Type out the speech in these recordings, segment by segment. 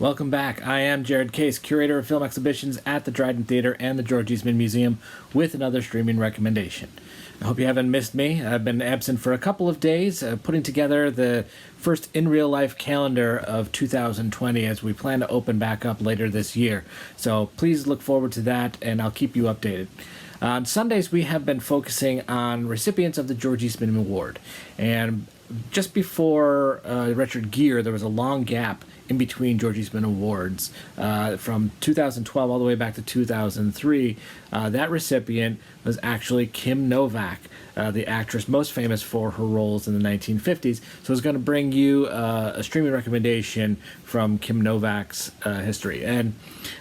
Welcome back. I am Jared Case, curator of film exhibitions at the Dryden Theater and the George Eastman Museum, with another streaming recommendation. I hope you haven't missed me. I've been absent for a couple of days, putting together the first in real life calendar of 2020 as we plan to open back up later this year. So please look forward to that, and I'll keep you updated. On Sundays, we have been focusing on recipients of the George Eastman Award. And just before Richard Gere, there was a long gap in between George Eastman Awards from 2012 all the way back to 2003. That recipient was actually Kim Novak, the actress most famous for her roles in the 1950s. So I was going to bring you a streaming recommendation from Kim Novak's history. And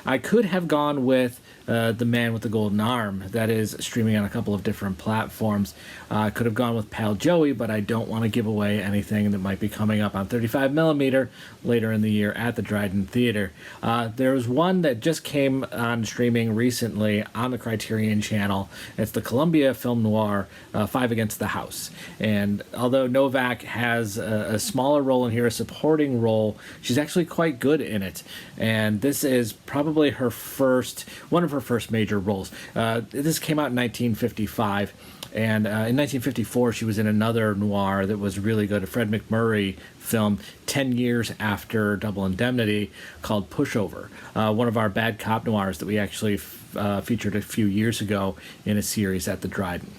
I could have gone with The Man with the Golden Arm, that is streaming on a couple of different platforms. I could have gone with Pal Joey, but I don't want to give away anything that might be coming up on 35mm later in the year at the Dryden Theater. There's one that just came on streaming recently on the Criterion Channel. It's the Columbia film noir, Five Against the House. And although Novak has a smaller role in here, a supporting role, she's actually quite good in it. And this is probably one of her first major roles. This came out in 1955. And in 1954, she was in another noir that was really good, a Fred MacMurray film 10 years after Double Indemnity, called Pushover, one of our bad cop noirs that we actually featured a few years ago in a series at the Dryden.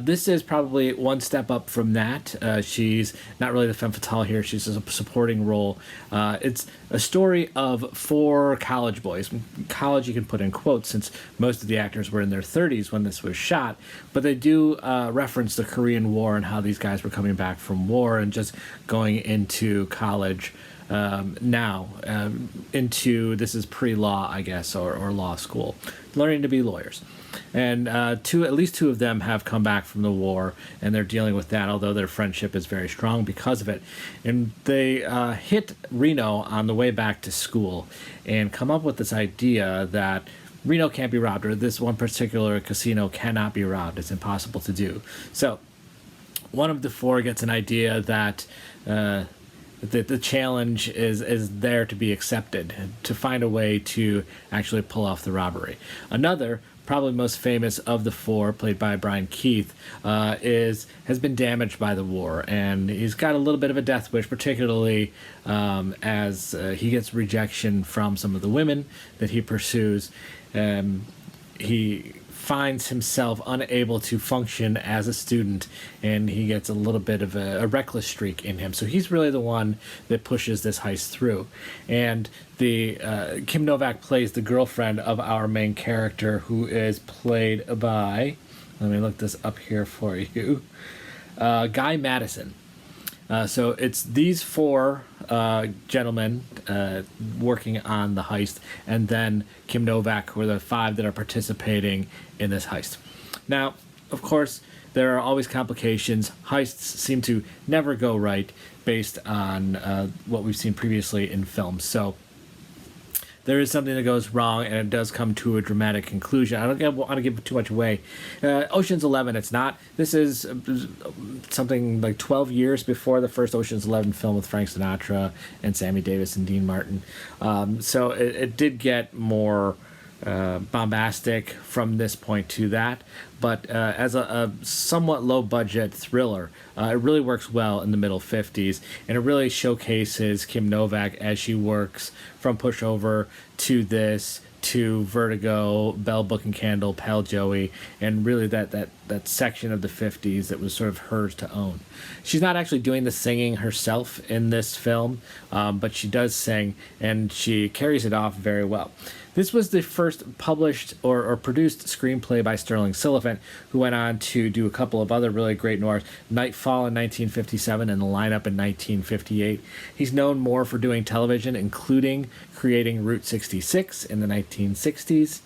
This is probably one step up from that. She's not really the femme fatale here. She's a supporting role. It's a story of four college boys. College you can put in quotes, since most of the actors were in their 30s when this was shot, but they do reference the Korean War and how these guys were coming back from war and just going into college now, into, this is pre-law, I guess, or law school, learning to be lawyers. And at least two of them have come back from the war, and they're dealing with that, although their friendship is very strong because of it. And they hit Reno on the way back to school and come up with this idea that Reno can't be robbed, or this one particular casino cannot be robbed. It's impossible to do. So one of the four gets an idea that the challenge is there to be accepted, to find a way to actually pull off the robbery. Another, probably most famous of the four, played by Brian Keith, has been damaged by the war, and he's got a little bit of a death wish, particularly as he gets rejection from some of the women that he pursues. He finds himself unable to function as a student, and he gets a little bit of a reckless streak in him. So he's really the one that pushes this heist through. And the Kim Novak plays the girlfriend of our main character, who is played by, let me look this up here for you, Guy Madison. So it's these four gentlemen working on the heist, and then Kim Novak, who are the five that are participating in this heist. Now, of course, there are always complications. Heists seem to never go right based on what we've seen previously in films. So there is something that goes wrong, and it does come to a dramatic conclusion. I don't want to give too much away. Ocean's 11, it's not. This is something like 12 years before the first Ocean's 11 film with Frank Sinatra and Sammy Davis and Dean Martin. So it did get more bombastic from this point to that, but as a somewhat low-budget thriller, it really works well in the middle 50s, and it really showcases Kim Novak as she works from Pushover to this, to Vertigo, Bell, Book and Candle, Pal Joey, and really that section of the 50s that was sort of hers to own. She's not actually doing the singing herself in this film, but she does sing, and she carries it off very well. This was the first published or produced screenplay by Sterling Silliphant, who went on to do a couple of other really great noirs, Nightfall in 1957 and The Lineup in 1958. He's known more for doing television, including creating Route 66 in the 1960s.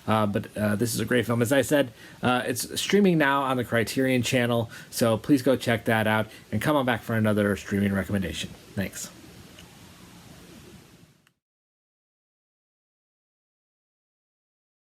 But this is a great film. As I said, it's streaming now on the Criterion Channel, so please go check that out and come on back for another streaming recommendation. Thanks.